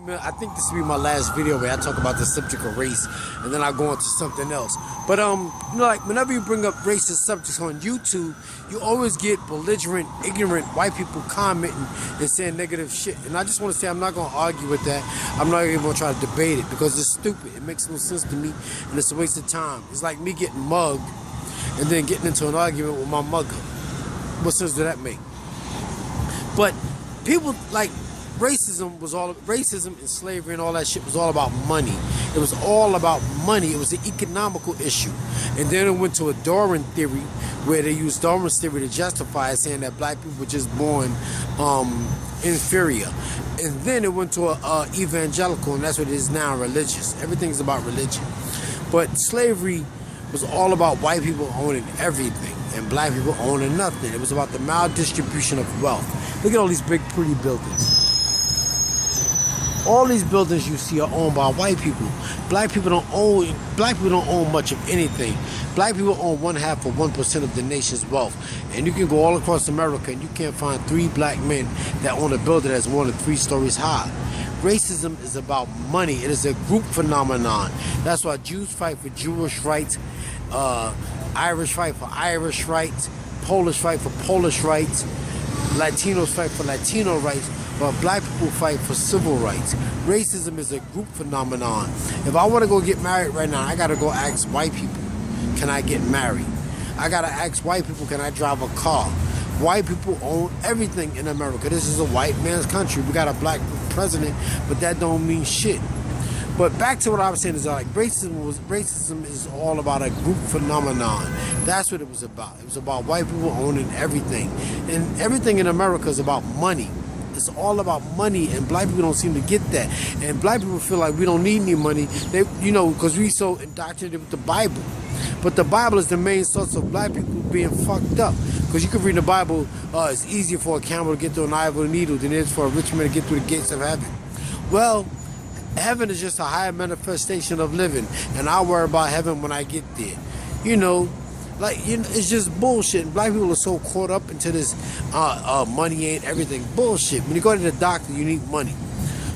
I think this will be my last video where I talk about the subject of race, and then I go into something else. But you know, like whenever you bring up racist subjects on YouTube, you always get belligerent, ignorant white people commenting and saying negative shit. And I just want to say I'm not going to argue with that. I'm not even going to try to debate it because it's stupid. It makes no sense to me, and it's a waste of time. It's like me getting mugged and then getting into an argument with my mugger. What sense does that make? But people like. Racism and slavery and all that shit was all about money. It was all about money. It was an economical issue. And then it went to a Darwin theory where they used Darwin's theory to justify it, saying that black people were just born inferior. And then it went to a evangelical, and that's what it is now, religious. Everything's about religion. But slavery was all about white people owning everything and black people owning nothing. It was about the maldistribution of wealth. Look at all these big pretty buildings. All these buildings you see are owned by white people. Black people don't own much of anything. Black people own 1/2 or 1% of the nation's wealth. And you can go all across America and you can't find 3 black men that own a building that's more than 3 stories high. Racism is about money. It is a group phenomenon. That's why Jews fight for Jewish rights, Irish fight for Irish rights, Polish fight for Polish rights, Latinos fight for Latino rights, but black people fight for civil rights. Racism is a group phenomenon. If I want to go get married right now, I got to go ask white people, can I get married? I got to ask white people, can I drive a car? White people own everything in America. This is a white man's country. We got a black president, but that don't mean shit. But back to what I was saying is like racism is all about a group phenomenon. That's what it was about. It was about white people owning everything. And everything in America is about money. It's all about money, and black people don't seem to get that. And black people feel like we don't need any money. They, you know, because we so indoctrinated with the Bible. But the Bible is the main source of black people being fucked up. Because you can read the Bible, it's easier for a camel to get through an eye of a needle than it is for a rich man to get through the gates of heaven. Well, heaven is just a higher manifestation of living, and I worry about heaven when I get there. You know, like, you know, it's just bullshit. And black people are so caught up into this money ain't everything bullshit. When you go to the doctor, you need money.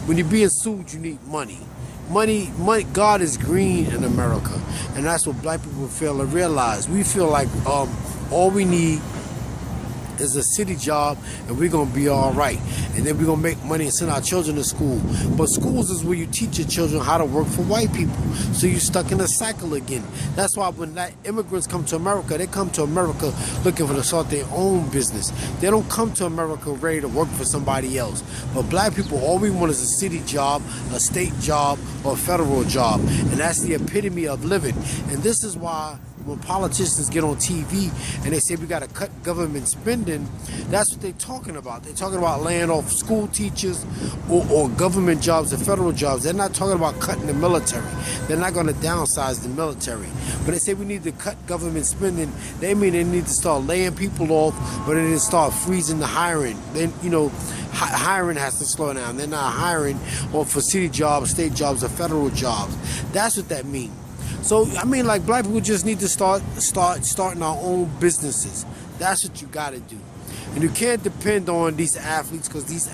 When you're being sued, you need money. Money, God is green in America, and that's what black people fail to realize. We feel like all we need is a city job, and we're gonna be all right, and then we're gonna make money and send our children to school. But schools is where you teach your children how to work for white people, so you're stuck in a cycle again. That's why when immigrants come to America, they come to America looking for to start their own business. They don't come to America ready to work for somebody else. But black people, all we want is a city job, a state job, or a federal job, and that's the epitome of living. And this is why when politicians get on TV and they say we got to cut government spending, that's what they're talking about. They're talking about laying off school teachers or government jobs or federal jobs. They're not talking about cutting the military. They're not going to downsize the military. When they say we need to cut government spending, they mean they need to start laying people off, but they need to start freezing the hiring. Then, you know, hiring has to slow down. They're not hiring for city jobs, state jobs, or federal jobs. That's what that means. So, I mean, like, black people just need to starting our own businesses. That's what you got to do. And you can't depend on these athletes, because these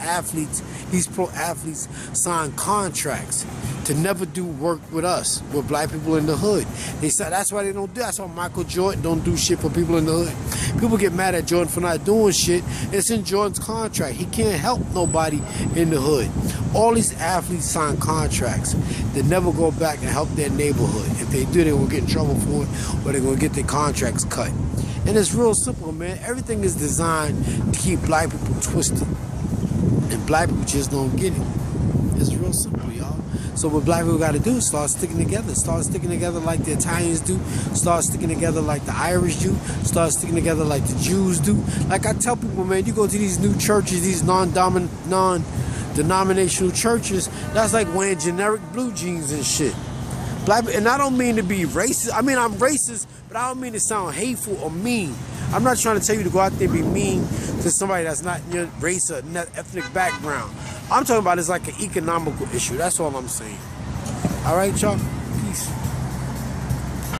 pro athletes sign contracts to never do work with us, with black people in the hood. They said that's why they don't do. That's why Michael Jordan don't do shit for people in the hood. People get mad at Jordan for not doing shit. It's in Jordan's contract. He can't help nobody in the hood. All these athletes sign contracts that never go back and help their neighborhood. If they do, they're going to get in trouble for it, or they're going to get their contracts cut. And it's real simple, man. Everything is designed to keep black people twisted. And black people just don't get it. It's real simple, y'all. So what black people got to do is start sticking together. Start sticking together like the Italians do. Start sticking together like the Irish do. Start sticking together like the Jews do. Like I tell people, man, you go to these new churches, these non-denominational churches, that's like wearing generic blue jeans and shit. And I don't mean to be racist. I mean, I'm racist, but I don't mean to sound hateful or mean. I'm not trying to tell you to go out there and be mean to somebody that's not in your race or ethnic background. I'm talking about it's like an economical issue. That's all I'm saying. All right, y'all?